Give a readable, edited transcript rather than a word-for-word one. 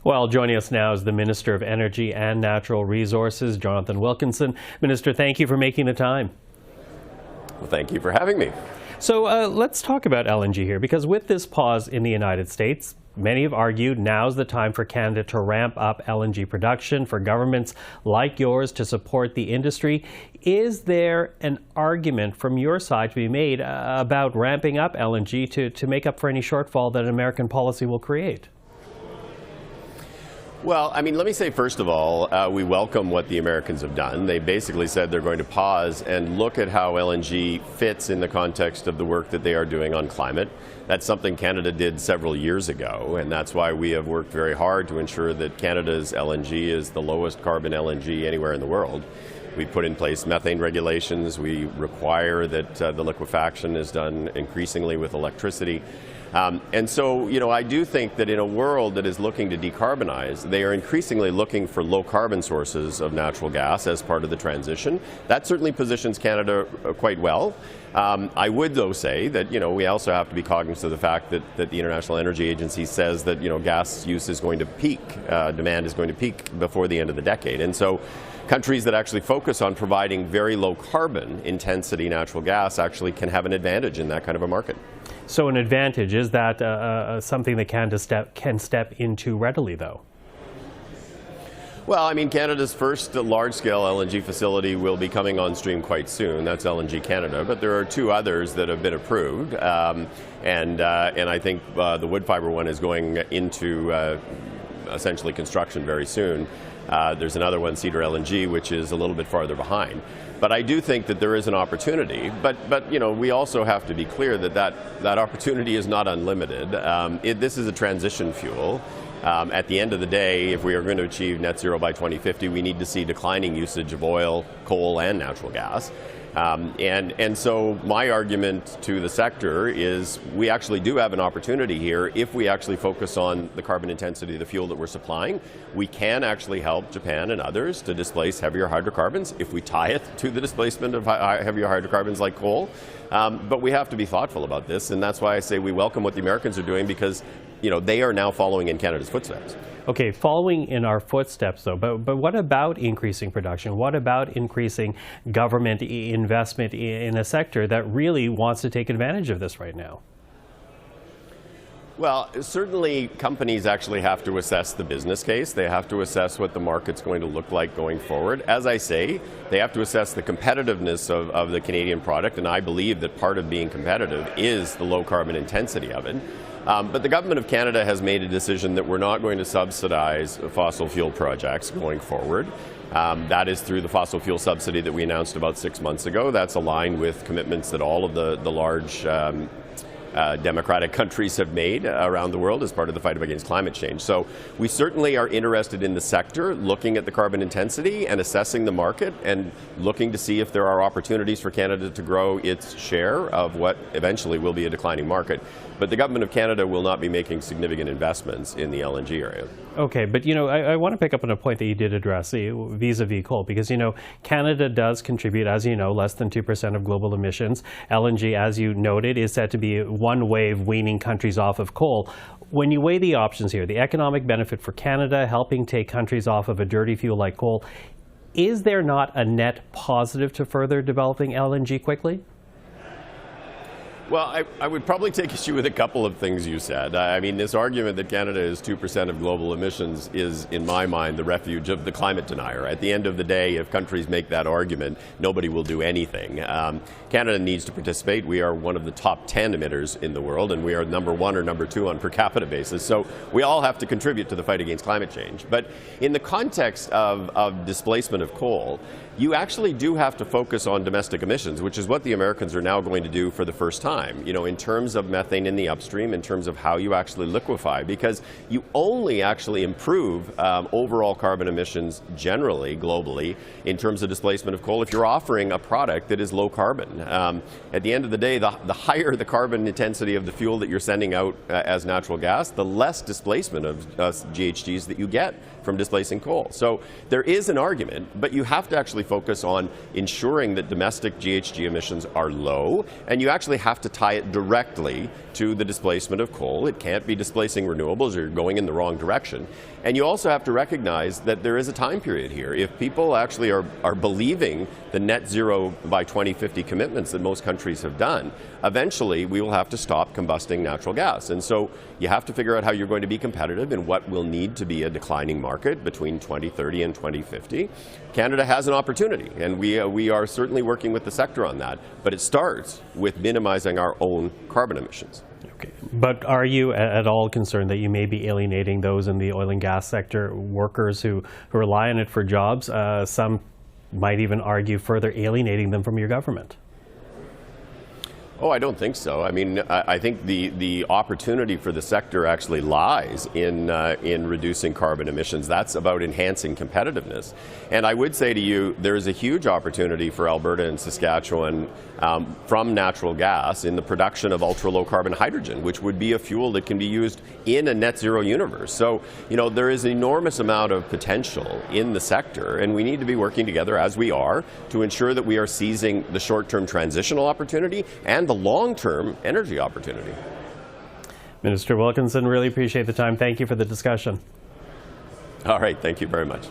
Well, joining us now is the Minister of Energy and Natural Resources, Jonathan Wilkinson. Minister, thank you for making the time. Well, thank you for having me. So let's talk about LNG here, because with this pause in the United States, many have argued now's the time for Canada to ramp up LNG production, for governments like yours to support the industry. Is there an argument from your side to be made about ramping up LNG to make up for any shortfall that American policy will create? Well, I mean, let me say, first of all, we welcome what the Americans have done. They basically said they're going to pause and look at how LNG fits in the context of the work that they are doing on climate. That's something Canada did several years ago, and that's why we have worked very hard to ensure that Canada's LNG is the lowest carbon LNG anywhere in the world. We put in place methane regulations. We require that the liquefaction is done increasingly with electricity. And so, I do think that in a world that is looking to decarbonize, they are increasingly looking for low carbon sources of natural gas as part of the transition. That certainly positions Canada quite well. I would, though, say that, we also have to be cognizant of the fact that the International Energy Agency says that, gas use is going to peak, demand is going to peak before the end of the decade. And so countries that actually focus on providing very low carbon intensity natural gas actually can have an advantage in that kind of a market. So an advantage, is that something that Canada can step into readily, though? Well, I mean, Canada's first large-scale LNG facility will be coming on stream quite soon. That's LNG Canada, but there are two others that have been approved, and I think the Woodfibre one is going into essentially construction very soon. There's another one, Cedar LNG, which is a little bit farther behind. But I do think that there is an opportunity. But we also have to be clear that opportunity is not unlimited. This is a transition fuel. At the end of the day, if we are going to achieve net zero by 2050, we need to see declining usage of oil, coal, and natural gas. And so my argument to the sector is we actually do have an opportunity here. If we actually focus on the carbon intensity of the fuel that we're supplying, we can actually help Japan and others to displace heavier hydrocarbons if we tie it to the displacement of heavier hydrocarbons like coal. But we have to be thoughtful about this, and that's why I say we welcome what the Americans are doing, because they are now following in Canada's footsteps. Okay, following in our footsteps, though, but what about increasing production? What about increasing government investment in a sector that really wants to take advantage of this right now? Well, certainly companies actually have to assess the business case. They have to assess what the market's going to look like going forward. As I say, they have to assess the competitiveness of the Canadian product, and I believe that part of being competitive is the low carbon intensity of it. But the Government of Canada has made a decision that we're not going to subsidize fossil fuel projects going forward. That is through the fossil fuel subsidy that we announced about 6 months ago. That's aligned with commitments that all of the large democratic countries have made around the world as part of the fight against climate change. So we certainly are interested in the sector, looking at the carbon intensity and assessing the market and looking to see if there are opportunities for Canada to grow its share of what eventually will be a declining market. But the Government of Canada will not be making significant investments in the LNG area. Okay, but I want to pick up on a point that you did address, vis-a-vis coal, because Canada does contribute, as you know, less than 2% of global emissions. LNG, as you noted, is said to be one way of weaning countries off of coal. When you weigh the options here, the economic benefit for Canada, helping take countries off of a dirty fuel like coal, is there not a net positive to further developing LNG quickly? Well, I would probably take issue with a couple of things you said. I mean, this argument that Canada is 2% of global emissions is, in my mind, the refuge of the climate denier. At the end of the day, if countries make that argument, nobody will do anything. Canada needs to participate. We are one of the top 10 emitters in the world, and we are number 1 or number 2 on per capita basis. So we all have to contribute to the fight against climate change. But in the context of displacement of coal, you actually do have to focus on domestic emissions, which is what the Americans are now going to do for the first time, in terms of methane in the upstream, in terms of how you actually liquefy, because you only actually improve overall carbon emissions generally, globally, in terms of displacement of coal if you're offering a product that is low carbon. At the end of the day, the higher the carbon intensity of the fuel that you're sending out as natural gas, the less displacement of GHGs that you get from displacing coal. So there is an argument, but you have to actually focus on ensuring that domestic GHG emissions are low, and you actually have to to tie it directly to the displacement of coal. It can't be displacing renewables, or you're going in the wrong direction. And you also have to recognize that there is a time period here. If people actually are believing the net zero by 2050 commitments that most countries have done, eventually we will have to stop combusting natural gas. And so you have to figure out how you're going to be competitive in what will need to be a declining market between 2030 and 2050. Canada has an opportunity, and we are certainly working with the sector on that. But it starts with minimizing our own carbon emissions. Okay. But are you at all concerned that you may be alienating those in the oil and gas sector, workers who rely on it for jobs? Some might even argue further alienating them from your government. Oh, I don't think so. I mean, I think the opportunity for the sector actually lies in reducing carbon emissions. That's about enhancing competitiveness. And I would say to you, there is a huge opportunity for Alberta and Saskatchewan from natural gas in the production of ultra-low carbon hydrogen, which would be a fuel that can be used in a net zero universe. So, you know, there is an enormous amount of potential in the sector, and we need to be working together, as we are, to ensure that we are seizing the short-term transitional opportunity and the long-term energy opportunity. Minister Wilkinson, really appreciate the time. Thank you for the discussion. All right, thank you very much.